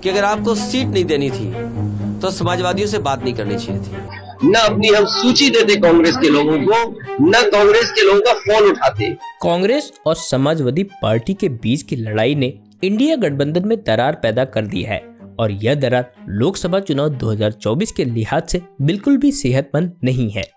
कि अगर आपको सीट नहीं देनी थी तो समाजवादियों से बात नहीं करनी चाहिए थी। न अपनी हम सूची देते कांग्रेस के लोगों को, न कांग्रेस के लोगों का फोन उठाते। कांग्रेस और समाजवादी पार्टी के बीच की लड़ाई ने इंडिया गठबंधन में दरार पैदा कर दी है और यह दरार लोकसभा चुनाव 2024 के लिहाज से बिल्कुल भी सेहतमंद नहीं है।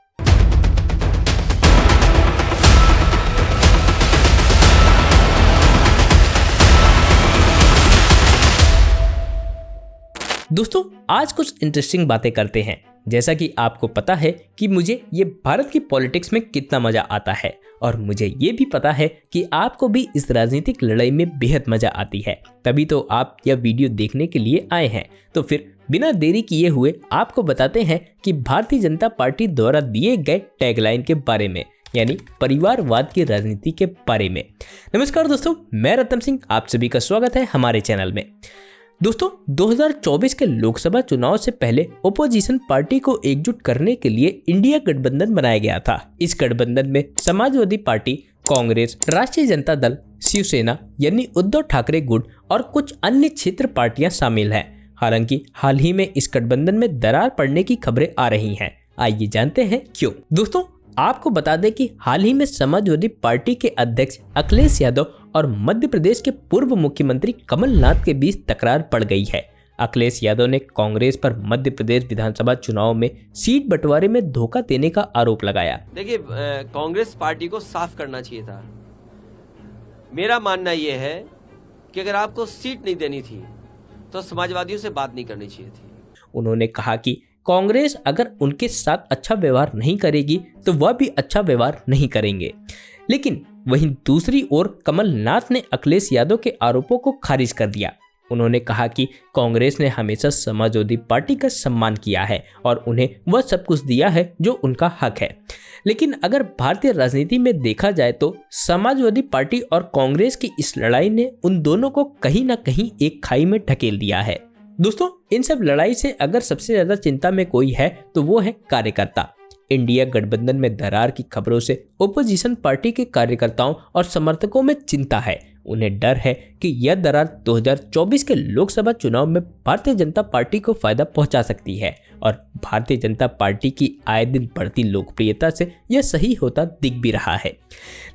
दोस्तों, आज कुछ इंटरेस्टिंग बातें करते हैं। जैसा कि आपको पता है कि मुझे ये भारत की पॉलिटिक्स में कितना मजा आता है और मुझे ये भी पता है कि आपको भी इस राजनीतिक लड़ाई में बेहद मजा आती है, तभी तो आप यह वीडियो देखने के लिए आए हैं। तो फिर बिना देरी किए हुए आपको बताते हैं कि भारतीय जनता पार्टी द्वारा दिए गए टैगलाइन के बारे में, यानी परिवारवाद की राजनीति के बारे में। नमस्कार दोस्तों, मैं रतन सिंह, आप सभी का स्वागत है हमारे चैनल में। दोस्तों, 2024 के लोकसभा चुनाव से पहले ओपोजिशन पार्टी को एकजुट करने के लिए इंडिया गठबंधन बनाया गया था। इस गठबंधन में समाजवादी पार्टी, कांग्रेस, राष्ट्रीय जनता दल, शिवसेना यानी उद्धव ठाकरे गुट और कुछ अन्य क्षेत्र पार्टियां शामिल हैं। हालांकि हाल ही में इस गठबंधन में दरार पड़ने की खबरें आ रही हैं। आइए जानते हैं क्यों। दोस्तों, आपको बता दें कि हाल ही में समाजवादी पार्टी के अध्यक्ष अखिलेश यादव और मध्य प्रदेश के पूर्व मुख्यमंत्री कमलनाथ के बीच तकरार पड़ गई है। अखिलेश यादव ने कांग्रेस पर मध्य प्रदेश विधानसभा चुनाव में सीट बंटवारे में धोखा देने का आरोप लगाया। देखिए, कांग्रेस पार्टी को साफ करना चाहिए था। मेरा मानना यह है कि अगर आपको सीट नहीं देनी थी तो समाजवादियों से बात नहीं करनी चाहिए थी। उन्होंने कहा कि कांग्रेस अगर उनके साथ अच्छा व्यवहार नहीं करेगी तो वह भी अच्छा व्यवहार नहीं करेंगे। लेकिन वहीं दूसरी ओर कमलनाथ ने अखिलेश यादव के आरोपों को खारिज कर दिया। उन्होंने कहा कि कांग्रेस ने हमेशा समाजवादी पार्टी का सम्मान किया है और उन्हें वह सब कुछ दिया है जो उनका हक है। लेकिन अगर भारतीय राजनीति में देखा जाए तो समाजवादी पार्टी और कांग्रेस की इस लड़ाई ने उन दोनों को कहीं ना कहीं एक खाई में ढकेल दिया है। दोस्तों, इन सब लड़ाई से अगर सबसे ज्यादा चिंता में कोई है तो वो है कार्यकर्ता। इंडिया गठबंधन में दरार की खबरों से ओपोजिशन पार्टी के कार्यकर्ताओं और समर्थकों में चिंता है। उन्हें डर है कि यह दरार 2024 के लोकसभा चुनाव में भारतीय जनता पार्टी को फायदा पहुंचा सकती है और भारतीय जनता पार्टी की आए दिन बढ़ती लोकप्रियता से यह सही होता दिख भी रहा है।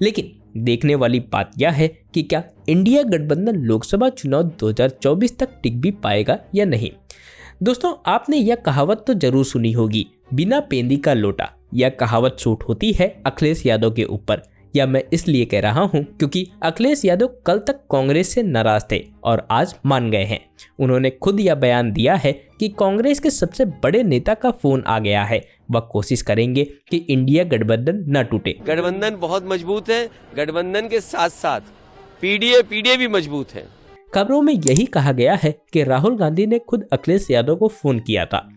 लेकिन देखने वाली बात यह है कि क्या इंडिया गठबंधन लोकसभा चुनाव 2024 तक टिक भी पाएगा या नहीं। दोस्तों, आपने यह कहावत तो जरूर सुनी होगी, बिना पेंदी का लोटा। यह कहावत सूट होती है अखिलेश यादव के ऊपर। या मैं इसलिए कह रहा हूं क्योंकि अखिलेश यादव कल तक कांग्रेस से नाराज थे और आज मान गए हैं। उन्होंने खुद यह बयान दिया है कि कांग्रेस के सबसे बड़े नेता का फोन आ गया है, वह कोशिश करेंगे कि इंडिया गठबंधन न टूटे। गठबंधन बहुत मजबूत है। गठबंधन के साथ साथ पीडीए भी मजबूत है। खबरों में यही कहा गया है कि राहुल गांधी ने खुद अखिलेश यादव को फोन किया था।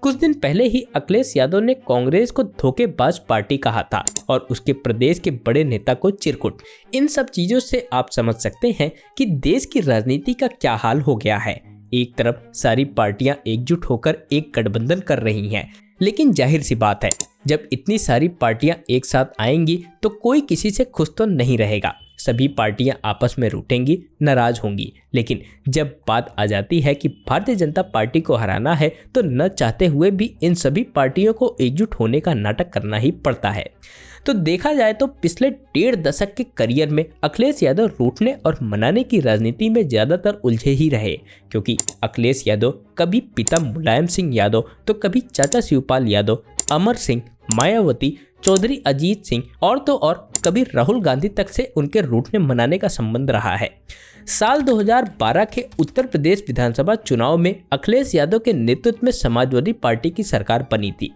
कुछ दिन पहले ही अखिलेश यादव ने कांग्रेस को धोखेबाज पार्टी कहा था और उसके प्रदेश के बड़े नेता को चिरकुट। इन सब चीजों से आप समझ सकते हैं कि देश की राजनीति का क्या हाल हो गया है। एक तरफ सारी पार्टियां एकजुट होकर एक गठबंधन कर रही हैं, लेकिन जाहिर सी बात है, जब इतनी सारी पार्टियां एक साथ आएंगी तो कोई किसी से खुश तो नहीं रहेगा। सभी पार्टियां आपस में रूठेंगी, नाराज होंगी। लेकिन जब बात आ जाती है कि भारतीय जनता पार्टी को हराना है तो न चाहते हुए भी इन सभी पार्टियों को एकजुट होने का नाटक करना ही पड़ता है। तो देखा जाए तो पिछले 1.5 दशक के करियर में अखिलेश यादव रूठने और मनाने की राजनीति में ज्यादातर उलझे ही रहे, क्योंकि अखिलेश यादव कभी पिता मुलायम सिंह यादव तो कभी चाचा शिवपाल यादव, अमर सिंह, मायावती, चौधरी अजीत सिंह और तो और कभी राहुल गांधी तक से उनके रूठने मनाने का संबंध रहा है। साल 2012 के उत्तर प्रदेश विधानसभा चुनाव में अखिलेश यादव के नेतृत्व में समाजवादी पार्टी की सरकार बनी थी।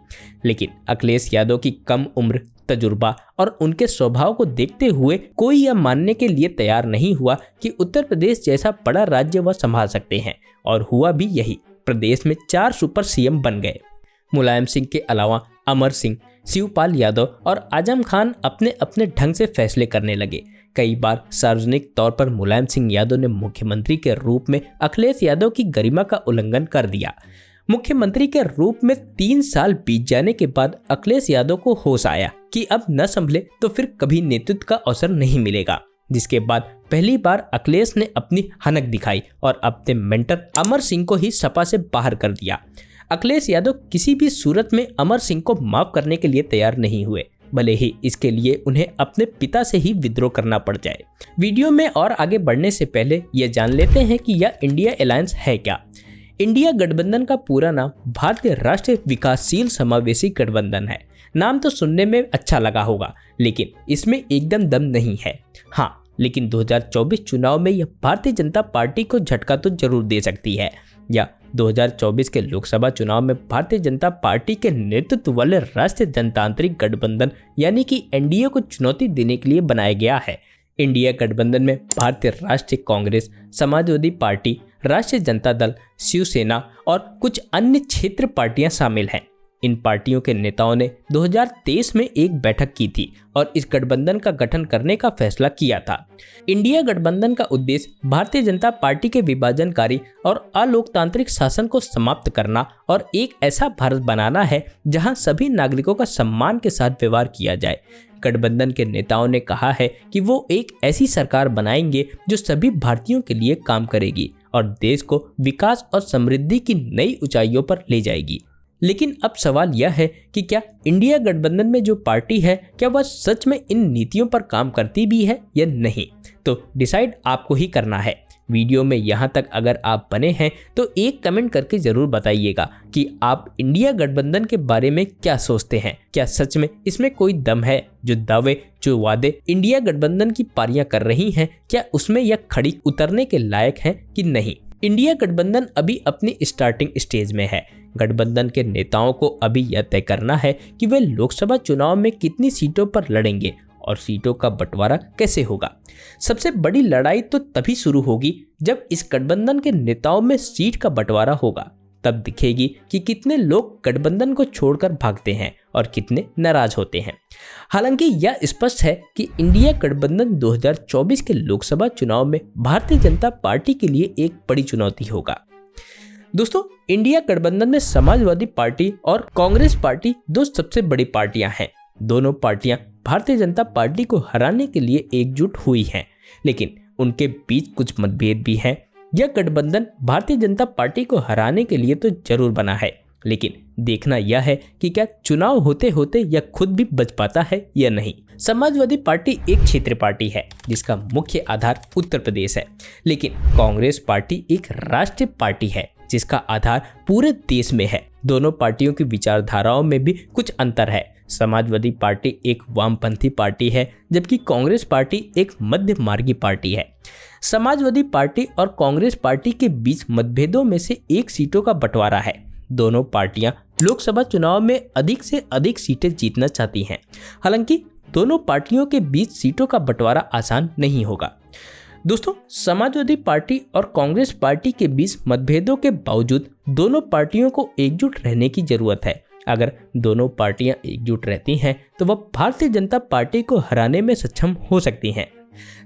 लेकिन अखिलेश यादव की कम उम्र, तजुर्बा और उनके स्वभाव को देखते हुए कोई यह मानने के लिए तैयार नहीं हुआ कि उत्तर प्रदेश जैसा बड़ा राज्य वह संभाल सकते हैं, और हुआ भी यही। प्रदेश में 4 सुपर सीएम बन गए। मुलायम सिंह के अलावा अमर सिंह, शिवपाल यादव और आजम खान अपने अपने ढंग से फैसले करने लगे। कई बार सार्वजनिक तौर पर मुलायम सिंह यादव ने मुख्यमंत्री के रूप में अखिलेश यादव की गरिमा का उल्लंघन कर दिया। मुख्यमंत्री के रूप में 3 साल बीत जाने के बाद अखिलेश यादव को होश आया कि अब न संभले तो फिर कभी नेतृत्व का अवसर नहीं मिलेगा। जिसके बाद पहली बार अखिलेश ने अपनी हनक दिखाई और अपने मेंटर अमर सिंह को ही सपा से बाहर कर दिया। अखिलेश यादव किसी भी सूरत में अमर सिंह को माफ करने के लिए तैयार नहीं हुए, भले ही इसके लिए उन्हें अपने पिता से ही विद्रोह करना पड़ जाए। वीडियो में और आगे बढ़ने से पहले यह जान लेते हैं कि यह इंडिया अलायंस है क्या। इंडिया गठबंधन का पूरा नाम भारतीय राष्ट्रीय विकासशील समावेशी गठबंधन है। नाम तो सुनने में अच्छा लगा होगा, लेकिन इसमें एकदम दम नहीं है। हाँ, लेकिन 2024 चुनाव में यह भारतीय जनता पार्टी को झटका तो जरूर दे सकती है, या 2024 के लोकसभा चुनाव में भारतीय जनता पार्टी के नेतृत्व वाले राष्ट्रीय जनतांत्रिक गठबंधन यानी कि एनडीए को चुनौती देने के लिए बनाया गया है। इंडिया गठबंधन में भारतीय राष्ट्रीय कांग्रेस, समाजवादी पार्टी, राष्ट्रीय जनता दल, शिवसेना और कुछ अन्य क्षेत्र पार्टियां शामिल हैं। इन पार्टियों के नेताओं ने 2023 में एक बैठक की थी और इस गठबंधन का गठन करने का फैसला किया था। इंडिया गठबंधन का उद्देश्य भारतीय जनता पार्टी के विभाजनकारी और अलोकतांत्रिक शासन को समाप्त करना और एक ऐसा भारत बनाना है जहां सभी नागरिकों का सम्मान के साथ व्यवहार किया जाए। गठबंधन के नेताओं ने कहा है कि वो एक ऐसी सरकार बनाएंगे जो सभी भारतीयों के लिए काम करेगी और देश को विकास और समृद्धि की नई ऊंचाइयों पर ले जाएगी। लेकिन अब सवाल यह है कि क्या इंडिया गठबंधन में जो पार्टी है, क्या वह सच में इन नीतियों पर काम करती भी है या नहीं, तो डिसाइड आपको ही करना है। वीडियो में यहाँ तक अगर आप बने हैं तो एक कमेंट करके जरूर बताइएगा कि आप इंडिया गठबंधन के बारे में क्या सोचते हैं। क्या सच में इसमें कोई दम है? जो वादे इंडिया गठबंधन की पार्टियां कर रही हैं, क्या उसमें यह खड़ी उतरने के लायक है कि नहीं? इंडिया गठबंधन अभी अपनी स्टार्टिंग स्टेज में है। गठबंधन के नेताओं को अभी यह तय करना है कि वे लोकसभा चुनाव में कितनी सीटों पर लड़ेंगे और सीटों का बंटवारा कैसे होगा। सबसे बड़ी लड़ाई तो तभी शुरू होगी जब इस गठबंधन के नेताओं में सीट का बंटवारा होगा। तब दिखेगी कि कितने लोग गठबंधन को छोड़कर भागते हैं और कितने नाराज होते हैं। हालांकि यह स्पष्ट है कि इंडिया गठबंधन 2024 के लोकसभा चुनाव में भारतीय जनता पार्टी के लिए एक बड़ी चुनौती होगा। दोस्तों, इंडिया गठबंधन में समाजवादी पार्टी और कांग्रेस पार्टी दो सबसे बड़ी पार्टियां हैं। दोनों पार्टियां भारतीय जनता पार्टी को हराने के लिए एकजुट हुई हैं, लेकिन उनके बीच कुछ मतभेद भी हैं। यह गठबंधन भारतीय जनता पार्टी को हराने के लिए तो जरूर बना है, लेकिन देखना यह है कि क्या चुनाव होते होते यह खुद भी बच पाता है या नहीं। समाजवादी पार्टी एक क्षेत्र पार्टी है जिसका मुख्य आधार उत्तर प्रदेश है, लेकिन कांग्रेस पार्टी एक राष्ट्रीय पार्टी है जिसका आधार पूरे देश में है। दोनों पार्टियों की विचारधाराओं में भी कुछ अंतर है। समाजवादी पार्टी एक वामपंथी पार्टी है, जबकि कांग्रेस पार्टी एक मध्य मार्गी पार्टी है। समाजवादी पार्टी और कांग्रेस पार्टी के बीच मतभेदों में से एक सीटों का बंटवारा है। दोनों पार्टियां लोकसभा चुनाव में अधिक से अधिक सीटें जीतना चाहती हैं। हालांकि दोनों पार्टियों के बीच सीटों का बंटवारा आसान नहीं होगा। दोस्तों, समाजवादी पार्टी और कांग्रेस पार्टी के बीच मतभेदों के बावजूद दोनों पार्टियों को एकजुट रहने की जरूरत है। अगर दोनों पार्टियां एकजुट रहती हैं तो वह भारतीय जनता पार्टी को हराने में सक्षम हो सकती हैं।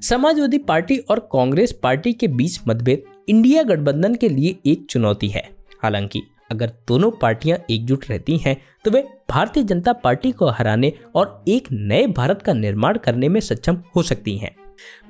समाजवादी पार्टी और कांग्रेस पार्टी के बीच मतभेद इंडिया गठबंधन के लिए एक चुनौती है। हालांकि अगर दोनों पार्टियां एकजुट रहती हैं तो वे भारतीय जनता पार्टी को हराने और एक नए भारत का निर्माण करने में सक्षम हो सकती हैं।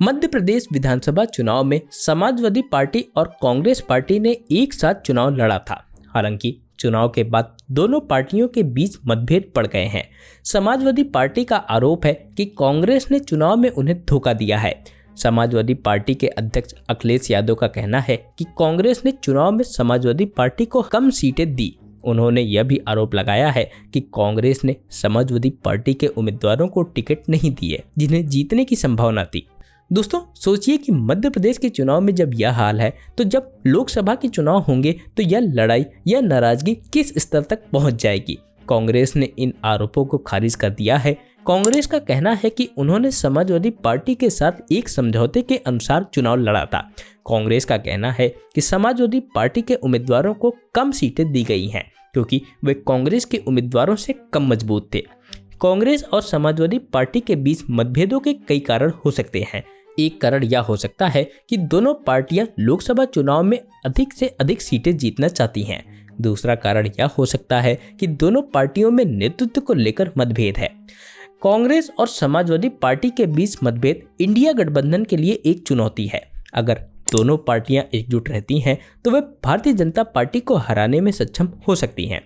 मध्य प्रदेश विधानसभा चुनाव में समाजवादी पार्टी और कांग्रेस पार्टी ने एक साथ चुनाव लड़ा था। हालांकि चुनाव के बाद दोनों पार्टियों के बीच मतभेद बढ़ गए हैं। समाजवादी पार्टी का आरोप है कि कांग्रेस ने चुनाव में उन्हें धोखा दिया है। समाजवादी पार्टी के अध्यक्ष अखिलेश यादव का कहना है कि कांग्रेस ने चुनाव में समाजवादी पार्टी को कम सीटें दी। उन्होंने यह भी आरोप लगाया है कि कांग्रेस ने समाजवादी पार्टी के उम्मीदवारों को टिकट नहीं दिए जिन्हें जीतने की संभावना थी। दोस्तों, सोचिए कि मध्य प्रदेश के चुनाव में जब यह हाल है तो जब लोकसभा के चुनाव होंगे तो यह लड़ाई या नाराजगी किस स्तर तक पहुंच जाएगी। कांग्रेस ने इन आरोपों को खारिज कर दिया है। कांग्रेस का कहना है कि उन्होंने समाजवादी पार्टी के साथ एक समझौते के अनुसार चुनाव लड़ा था। कांग्रेस का कहना है कि समाजवादी पार्टी के उम्मीदवारों को कम सीटें दी गई हैं क्योंकि वे कांग्रेस के उम्मीदवारों से कम मजबूत थे। कांग्रेस और समाजवादी पार्टी के बीच मतभेदों के कई कारण हो सकते हैं। एक कारण यह हो सकता है कि दोनों पार्टियां लोकसभा चुनाव में अधिक से अधिक सीटें जीतना चाहती हैं। दूसरा कारण यह हो सकता है कि दोनों पार्टियों में नेतृत्व को लेकर मतभेद है। कांग्रेस और समाजवादी पार्टी के बीच मतभेद इंडिया गठबंधन के लिए एक चुनौती है। अगर दोनों पार्टियां एकजुट रहती हैं तो वे भारतीय जनता पार्टी को हराने में सक्षम हो सकती हैं।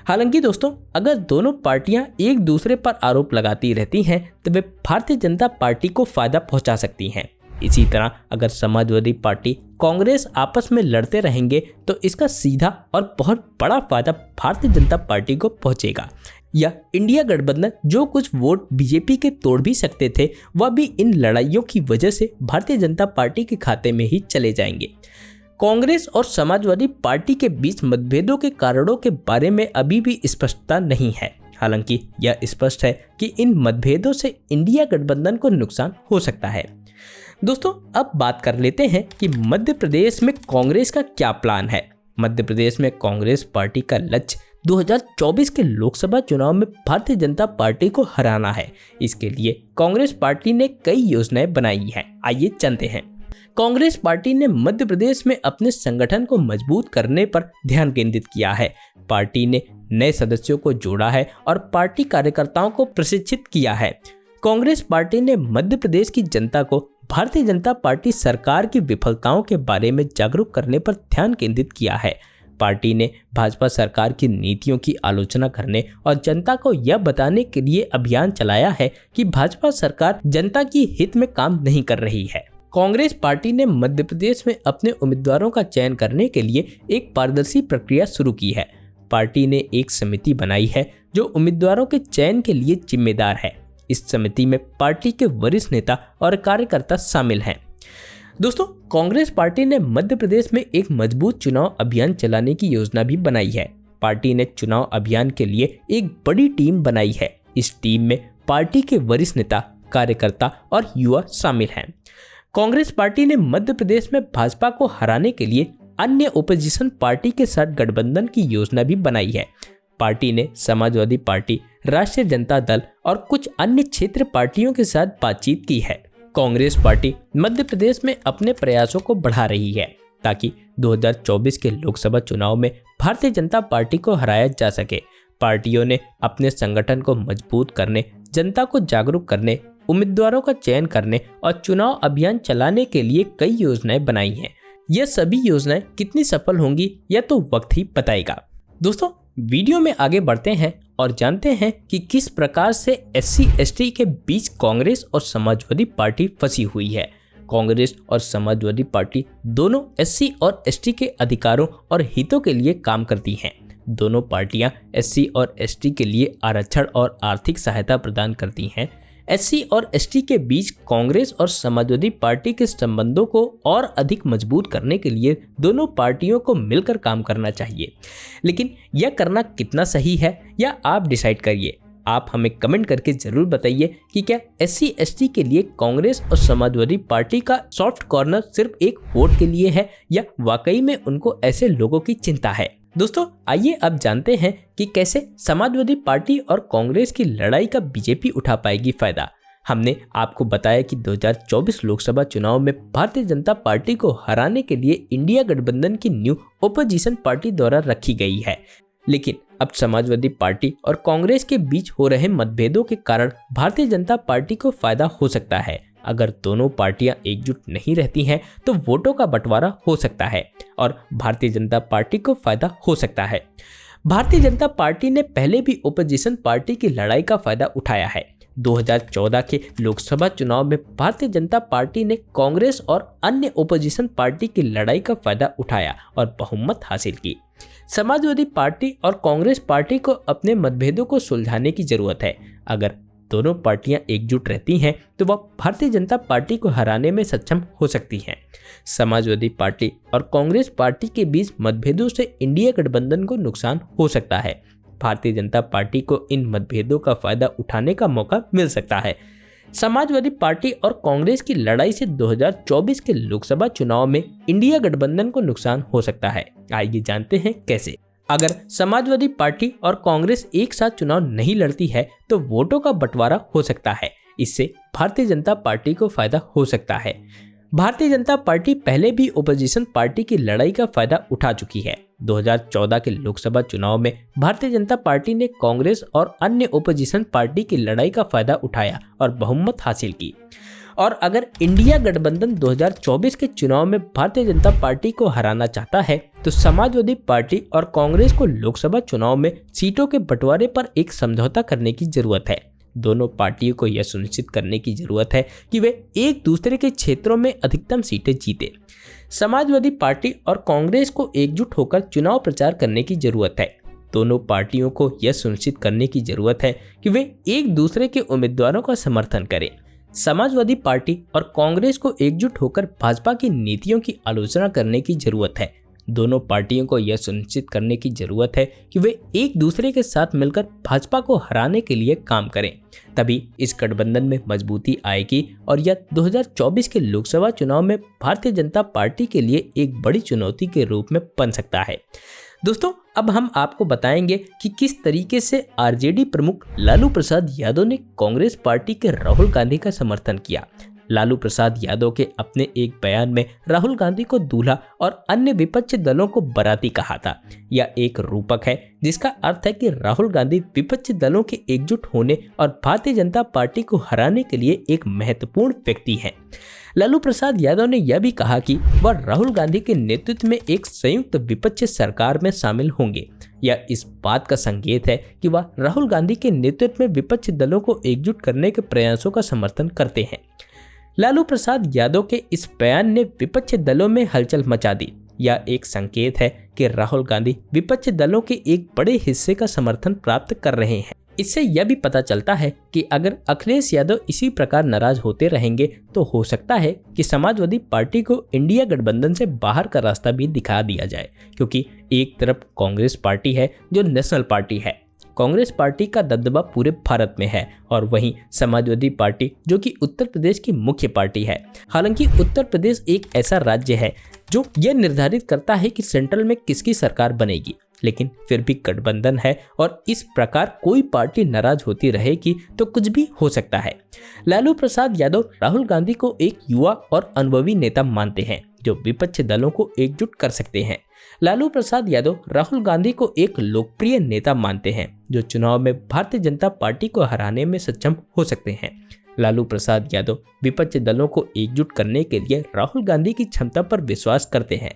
हालांकि दोस्तों, अगर दोनों पार्टियां एक दूसरे पर आरोप लगाती रहती हैं तो वे भारतीय जनता पार्टी को फायदा पहुंचा सकती हैं। इसी तरह अगर समाजवादी पार्टी कांग्रेस आपस में लड़ते रहेंगे तो इसका सीधा और बहुत बड़ा फायदा भारतीय जनता पार्टी को पहुंचेगा। या इंडिया गठबंधन जो कुछ वोट बीजेपी के तोड़ भी सकते थे, वह भी इन लड़ाइयों की वजह से भारतीय जनता पार्टी के खाते में ही चले जाएंगे। कांग्रेस और समाजवादी पार्टी के बीच मतभेदों के कारणों के बारे में अभी भी स्पष्टता नहीं है। हालांकि यह स्पष्ट है कि इन मतभेदों से इंडिया गठबंधन को नुकसान हो सकता है। दोस्तों, अब बात कर लेते हैं कि मध्य प्रदेश में कांग्रेस का क्या प्लान है। मध्य प्रदेश में कांग्रेस पार्टी का लक्ष्य 2024 के लोकसभा चुनाव में भारतीय जनता पार्टी को हराना है। इसके लिए कांग्रेस पार्टी ने कई योजनाएं बनाई हैं। आइए जानते हैं। कांग्रेस पार्टी ने मध्य प्रदेश में अपने संगठन को मजबूत करने पर ध्यान केंद्रित किया है। पार्टी ने नए सदस्यों को जोड़ा है और पार्टी कार्यकर्ताओं को प्रशिक्षित किया है। कांग्रेस पार्टी ने मध्य प्रदेश की जनता को भारतीय जनता पार्टी सरकार की विफलताओं के बारे में जागरूक करने पर ध्यान केंद्रित किया है। पार्टी ने भाजपा सरकार की नीतियों की आलोचना करने और जनता को यह बताने के लिए अभियान चलाया है कि भाजपा सरकार जनता की हित में काम नहीं कर रही है। कांग्रेस पार्टी ने मध्य प्रदेश में अपने उम्मीदवारों का चयन करने के लिए एक पारदर्शी प्रक्रिया शुरू की है। पार्टी ने एक समिति बनाई है जो उम्मीदवारों के चयन के लिए जिम्मेदार है। इस समिति में पार्टी के वरिष्ठ नेता और कार्यकर्ता शामिल हैं। दोस्तों, कांग्रेस पार्टी ने मध्य प्रदेश में एक मजबूत चुनाव अभियान चलाने की योजना भी बनाई है। पार्टी ने चुनाव अभियान के लिए एक बड़ी टीम बनाई है। इस टीम में पार्टी के वरिष्ठ नेता, कार्यकर्ता और युवा शामिल हैं। कांग्रेस पार्टी ने मध्य प्रदेश में भाजपा को हराने के लिए अन्य ओपोजिशन पार्टी के साथ गठबंधन की योजना भी बनाई है। पार्टी ने समाजवादी पार्टी, राष्ट्रीय जनता दल और कुछ अन्य क्षेत्र पार्टियों के साथ बातचीत की है। कांग्रेस पार्टी मध्य प्रदेश में अपने प्रयासों को बढ़ा रही है ताकि 2024 के लोकसभा चुनाव में भारतीय जनता पार्टी को हराया जा सके। पार्टियों ने अपने संगठन को मजबूत करने, जनता को जागरूक करने, उम्मीदवारों का चयन करने और चुनाव अभियान चलाने के लिए कई योजनाएं बनाई हैं। यह सभी योजनाएं कितनी सफल होंगी यह तो वक्त ही बताएगा। दोस्तों, वीडियो में आगे बढ़ते हैं और जानते हैं कि किस प्रकार से SC/ST के बीच कांग्रेस और समाजवादी पार्टी फंसी हुई है। कांग्रेस और समाजवादी पार्टी दोनों SC और ST के अधिकारों और हितों के लिए काम करती हैं। दोनों पार्टियां SC और ST के लिए आरक्षण और आर्थिक सहायता प्रदान करती हैं। SC और ST के बीच कांग्रेस और समाजवादी पार्टी के संबंधों को और अधिक मजबूत करने के लिए दोनों पार्टियों को मिलकर काम करना चाहिए। लेकिन यह करना कितना सही है या आप डिसाइड करिए। आप हमें कमेंट करके जरूर बताइए कि क्या SC/ST के लिए कांग्रेस और समाजवादी पार्टी का सॉफ्ट कॉर्नर सिर्फ एक वोट के लिए है या वाकई में उनको ऐसे लोगों की चिंता है। दोस्तों, आइए अब जानते हैं कि कैसे समाजवादी पार्टी और कांग्रेस की लड़ाई का बीजेपी उठा पाएगी फायदा। हमने आपको बताया कि 2024 लोकसभा चुनाव में भारतीय जनता पार्टी को हराने के लिए इंडिया गठबंधन की न्यू ओपोजिशन पार्टी द्वारा रखी गई है। लेकिन अब समाजवादी पार्टी और कांग्रेस के बीच हो रहे मतभेदों के कारण भारतीय जनता पार्टी को फायदा हो सकता है। अगर दोनों पार्टियां एकजुट नहीं रहती हैं तो वोटों का बंटवारा हो सकता है और भारतीय जनता पार्टी को फायदा हो सकता है। भारतीय जनता पार्टी ने पहले भी ओपोजिशन पार्टी की लड़ाई का फायदा उठाया है। 2014 के लोकसभा चुनाव में भारतीय जनता पार्टी ने कांग्रेस और अन्य ओपोजिशन पार्टी की लड़ाई का फायदा उठाया और बहुमत हासिल की। समाजवादी पार्टी और कांग्रेस पार्टी को अपने मतभेदों को सुलझाने की जरूरत है। अगर दोनों पार्टियां एकजुट रहती हैं तो वह भारतीय जनता पार्टी को हराने में सक्षम हो सकती हैं। समाजवादी पार्टी और कांग्रेस पार्टी के बीच मतभेदों से इंडिया गठबंधन को नुकसान हो सकता है। भारतीय जनता पार्टी को इन मतभेदों का फायदा उठाने का मौका मिल सकता है। समाजवादी पार्टी और कांग्रेस की लड़ाई से 2024 के लोकसभा चुनाव में इंडिया गठबंधन को नुकसान हो सकता है। आइए जानते हैं कैसे। अगर समाजवादी पार्टी और कांग्रेस एक साथ चुनाव नहीं लड़ती है तो वोटों का बंटवारा हो सकता है। इससे भारतीय जनता पार्टी को फायदा हो सकता है। भारतीय जनता पार्टी पहले भी ओपोजिशन पार्टी की लड़ाई का फायदा उठा चुकी है। 2014 के लोकसभा चुनाव में भारतीय जनता पार्टी ने कांग्रेस और अन्य ओपोजिशन पार्टी की लड़ाई का फायदा उठाया और बहुमत हासिल की। और अगर इंडिया गठबंधन 2024 के चुनाव में भारतीय जनता पार्टी को हराना चाहता है तो समाजवादी पार्टी और कांग्रेस को लोकसभा चुनाव में सीटों के बंटवारे पर एक समझौता करने की जरूरत है। दोनों पार्टियों को यह सुनिश्चित करने की जरूरत है कि वे एक दूसरे के क्षेत्रों में अधिकतम सीटें जीते। समाजवादी पार्टी और कांग्रेस को एकजुट होकर चुनाव प्रचार करने की जरूरत है। दोनों पार्टियों को यह सुनिश्चित करने की जरूरत है कि वे एक दूसरे के उम्मीदवारों का समर्थन करें। समाजवादी पार्टी और कांग्रेस को एकजुट होकर भाजपा की नीतियों की आलोचना करने की जरूरत है। दोनों पार्टियों को यह सुनिश्चित करने की जरूरत है कि वे एक दूसरे के साथ मिलकर भाजपा को हराने के लिए काम करें। तभी इस गठबंधन में मजबूती आएगी और यह 2024 के लोकसभा चुनाव में भारतीय जनता पार्टी के लिए एक बड़ी चुनौती के रूप में बन सकता है। दोस्तों, अब हम आपको बताएंगे कि किस तरीके से आरजेडी प्रमुख लालू प्रसाद यादव ने कांग्रेस पार्टी के राहुल गांधी का समर्थन किया। लालू प्रसाद यादव के अपने एक बयान में राहुल गांधी को दूल्हा और अन्य विपक्षी दलों को बाराती कहा था। यह एक रूपक है जिसका अर्थ है कि राहुल गांधी विपक्षी दलों के एकजुट होने और भारतीय जनता पार्टी को हराने के लिए एक महत्वपूर्ण व्यक्ति हैं। लालू प्रसाद यादव ने यह भी कहा कि वह राहुल गांधी के नेतृत्व में एक संयुक्त विपक्षी सरकार में शामिल होंगे। यह इस बात का संकेत है कि वह राहुल गांधी के नेतृत्व में विपक्षी दलों को एकजुट करने के प्रयासों का समर्थन करते हैं। लालू प्रसाद यादव के इस बयान ने विपक्षी दलों में हलचल मचा दी। यह एक संकेत है कि राहुल गांधी विपक्षी दलों के एक बड़े हिस्से का समर्थन प्राप्त कर रहे हैं। इससे यह भी पता चलता है कि अगर अखिलेश यादव इसी प्रकार नाराज होते रहेंगे तो हो सकता है कि समाजवादी पार्टी को इंडिया गठबंधन से बाहर का रास्ता भी दिखा दिया जाए, क्योंकि एक तरफ कांग्रेस पार्टी है जो नेशनल पार्टी है। कांग्रेस पार्टी का दबदबा पूरे भारत में है और वहीं समाजवादी पार्टी जो कि उत्तर प्रदेश की मुख्य पार्टी है। हालांकि उत्तर प्रदेश एक ऐसा राज्य है जो यह निर्धारित करता है कि सेंट्रल में किसकी सरकार बनेगी, लेकिन फिर भी गठबंधन है और इस प्रकार कोई पार्टी नाराज होती रहेगी तो कुछ भी हो सकता है। लालू प्रसाद यादव राहुल गांधी को एक युवा और अनुभवी नेता मानते हैं जो विपक्षी दलों को एकजुट कर सकते हैं। लालू प्रसाद यादव राहुल गांधी को एक लोकप्रिय नेता मानते हैं जो चुनाव में भारतीय जनता पार्टी को हराने में सक्षम हो सकते हैं। लालू प्रसाद यादव विपक्षी दलों को एकजुट करने के लिए राहुल गांधी की क्षमता पर विश्वास करते हैं।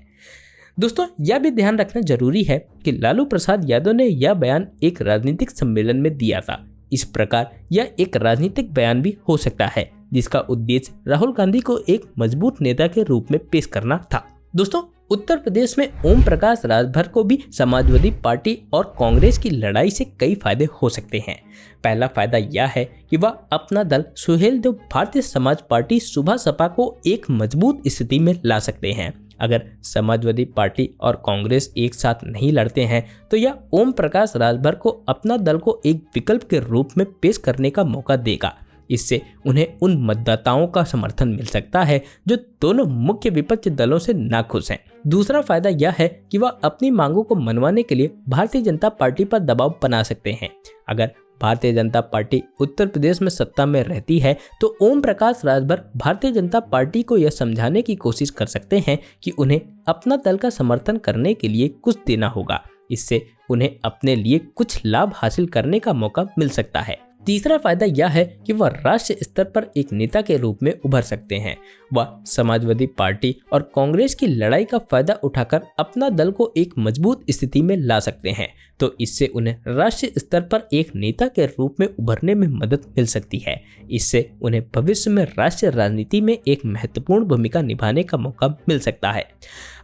दोस्तों, यह भी ध्यान रखना जरूरी है कि लालू प्रसाद यादव ने यह बयान एक राजनीतिक सम्मेलन में दिया था। इस प्रकार यह एक राजनीतिक बयान भी हो सकता है जिसका उद्देश्य राहुल गांधी को एक मजबूत नेता के रूप में पेश करना था। दोस्तों, उत्तर प्रदेश में ओम प्रकाश राजभर को भी समाजवादी पार्टी और कांग्रेस की लड़ाई से कई फायदे हो सकते हैं। पहला फायदा यह है कि वह अपना दल सुहेलदेव भारतीय समाज पार्टी सुभा सपा को एक मजबूत स्थिति में ला सकते हैं। अगर समाजवादी पार्टी और कांग्रेस एक साथ नहीं लड़ते हैं तो यह ओम प्रकाश राजभर को अपना दल को एक विकल्प के रूप में पेश करने का मौका देगा। इससे उन्हें उन मतदाताओं का समर्थन मिल सकता है जो दोनों मुख्य विपक्षी दलों से नाखुश हैं। दूसरा फायदा यह है कि वह अपनी मांगों को मनवाने के लिए भारतीय जनता पार्टी पर दबाव बना सकते हैं। अगर भारतीय जनता पार्टी उत्तर प्रदेश में सत्ता में रहती है तो ओम प्रकाश राजभर भारतीय जनता पार्टी को यह समझाने की कोशिश कर सकते हैं कि उन्हें अपना दल का समर्थन करने के लिए कुछ देना होगा। इससे उन्हें अपने लिए कुछ लाभ हासिल करने का मौका मिल सकता है। तीसरा फायदा यह है कि वह राष्ट्रीय स्तर पर एक नेता के रूप में उभर सकते हैं। वह समाजवादी पार्टी और कांग्रेस की लड़ाई का फायदा उठाकर अपना दल को एक मजबूत स्थिति में ला सकते हैं, तो इससे उन्हें राष्ट्रीय स्तर पर एक नेता के रूप में उभरने में मदद मिल सकती है। इससे उन्हें भविष्य में राष्ट्रीय राजनीति में एक महत्वपूर्ण भूमिका निभाने का मौका मिल सकता है।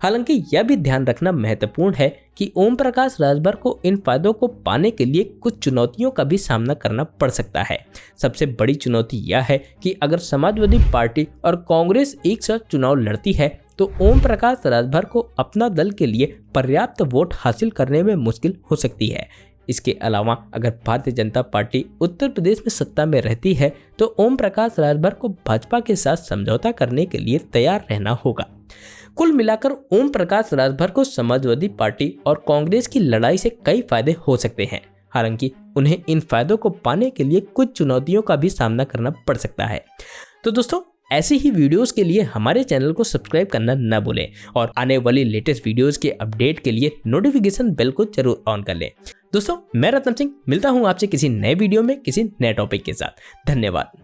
हालांकि यह भी ध्यान रखना महत्वपूर्ण है कि ओम प्रकाश राजभर को इन फायदों को पाने के लिए कुछ चुनौतियों का भी सामना करना पड़ सकता है। सबसे बड़ी चुनौती यह है कि अगर समाजवादी पार्टी और कांग्रेस एक साथ चुनाव लड़ती है तो ओम प्रकाश राजभर को अपना दल के लिए पर्याप्त वोट हासिल करने में मुश्किल हो सकती है। इसके अलावा अगर भारतीय जनता पार्टी उत्तर प्रदेश में सत्ता में रहती है तो ओम प्रकाश राजभर को भाजपा के साथ समझौता करने के लिए तैयार रहना होगा। कुल मिलाकर ओम प्रकाश राजभर को समाजवादी पार्टी और कांग्रेस की लड़ाई से कई फायदे हो सकते हैं। हालांकि उन्हें इन फायदों को पाने के लिए कुछ चुनौतियों का भी सामना करना पड़ सकता है। तो दोस्तों, ऐसी ही वीडियोस के लिए हमारे चैनल को सब्सक्राइब करना न भूलें और आने वाली लेटेस्ट वीडियोस के अपडेट के लिए नोटिफिकेशन बेल को जरूर ऑन कर लें। दोस्तों, मैं रत्नम सिंह मिलता हूं आपसे किसी नए वीडियो में किसी नए टॉपिक के साथ। धन्यवाद।